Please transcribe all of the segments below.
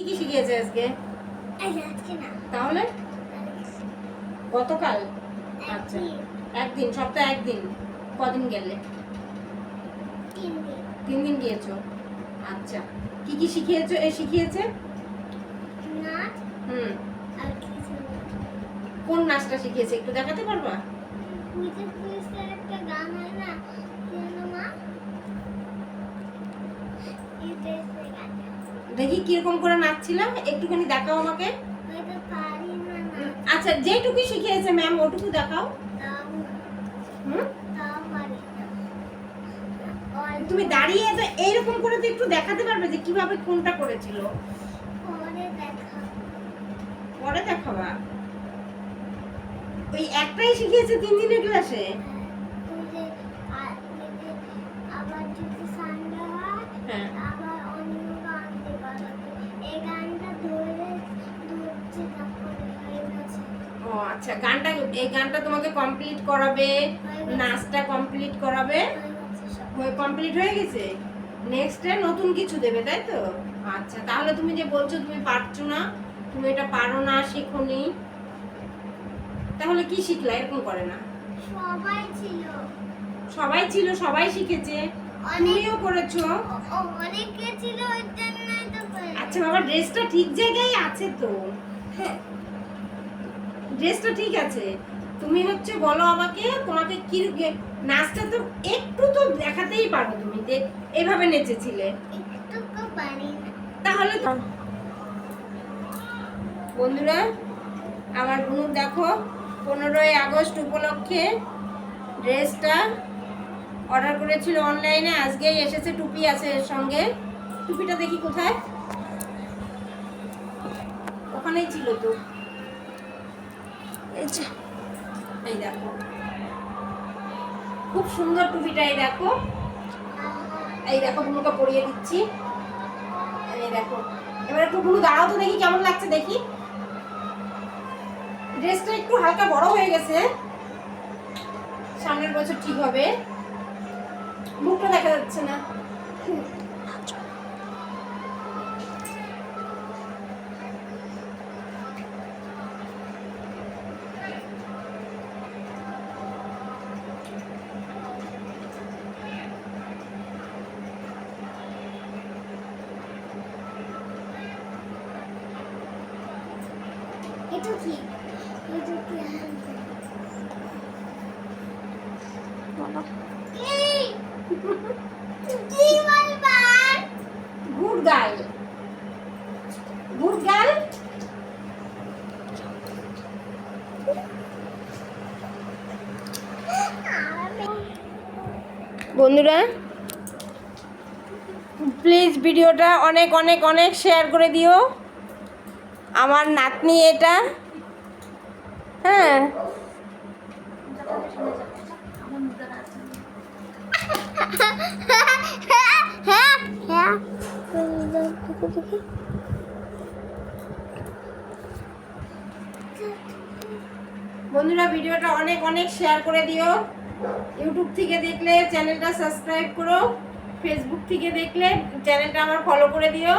কি কি শিখিয়েছে আজকে? আজকে না, তাহলে গতকাল? আচ্ছা, একদিন, সপ্তাহে একদিন। কদিন গেলে? 3 দিন। 3 দিন গিয়েছো। আচ্ছা, কি কি শিখিয়েছে? নাচ হুম, আর কিছু না। কোন নাচটা শিখিয়েছে একটু দেখাতে পারবা? পুজো পুলিশের একটা গান হয় না, কি যেন মা? এই দেশের গানটা। দেখি কিরকম করে নাচছিলাম, একটুখানি দেখাও আমাকে। হয়তো পারি না নাচ, আচ্ছা, যেটুকু শিখিয়েছে ম্যাম ওটুকু দেখাও। তাও না, হুম, তাও পারি না। তুমি দাঁড়িয়ে তো এইরকম করে তো একটু দেখাতে পারবে যে কিভাবে কোনটা করেছিল? পরে দেখা। পরে দেখাবা। ওই একটাই শিখিয়েছে 3 দিনের ক্লাসে? ওই যে আবার যদি সানডে হয়, হ্যাঁ, আবার অন্য গান দেওয়া হবে। এই গানটা ধরছে তারপরে হয়ে গেছে। ও আচ্ছা, এই গানটা তোমাকে কমপ্লিট করাবে, নাচটা কমপ্লিট করাবে। হয়ে গেছে সব। কমপ্লিট হয়ে গেছে। নেক্সট ডে নতুন কিছু দেবে, তাই তো? আচ্ছা, তাহলে তুমি যে বলছো তুমি পারছো না, তুমি এটা পারো না, শেখোনি, তাহলে কি শিখলা? এরকম করে না। সবাই ছিল, সবাই ছিল, সবাই শিখেছে, তুমিও করেছো। অনেকে ছিল, ওই জন্যই তো পেরেছি। আচ্ছা বাবা, ড্রেসটা ঠিক জায়গায় আছে তো? ড্রেসটা ঠিক আছে। তুমি হচ্ছে বলো আমাকে, তোমাকে কি নাচটা তো একটু তো দেখাতেই পারো তুমি যে এভাবে নেচেছিলে। একটুকু পারি না। তাহলে তো বন্ধুরা, আমার বোন দেখো 15ই আগস্ট উপলক্ষে ড্রেসটা অর্ডার করেছিল অনলাইনে, আজকেই এসেছে। টুপি আছে এর সঙ্গে। টুপিটা দেখি কোথায়, ওখানেই ছিল তো। এই দেখো, খুব সুন্দর টুপিটা। এই দেখো বুনুকে পরিয়ে দিচ্ছি। এই দেখো, এবার একটু বুনু দাঁড়াও তো দেখি কেমন লাগছে দেখি। ড্রেসটা একটু হালকা বড় হয়ে গেছে, সামনের বছর ঠিক হবে। মুখটা দেখা যাচ্ছে না। এটা কি? এটা কি? বলো। এই কি বলবা? Good girl, good girl. বন্ধুরা, প্লিজ ভিডিওটা অনেক অনেক অনেক শেয়ার করে দিও। আমার নাতনি এটা, হ্যাঁ। বন্ধুরা, ভিডিওটা অনেক অনেক শেয়ার করে দিও। ইউটিউব থেকে দেখলে চ্যানেলটা সাবস্ক্রাইব করো, ফেসবুক থেকে দেখলে চ্যানেলটা আমার ফলো করে দিও।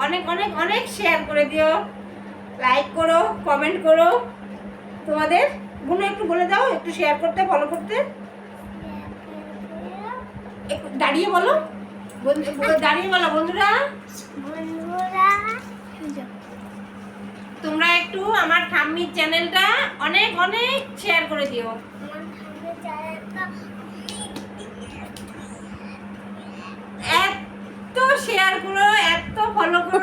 অনেক অনেক অনেক শেয়ার করে দিও, লাইক করো, কমেন্ট করো। তোমাদের বোন একটু বলে দাও একটু শেয়ার করতে, ফলো করতে। একটু দাঁড়িয়ে বলো, দাঁড়িয়ে বলো। বন্ধুরা, তোমরা একটু আমার ঠাম্মির চ্যানেলটা অনেক অনেক শেয়ার করে দিও। এত শেয়ার করো, এত ফলো করো।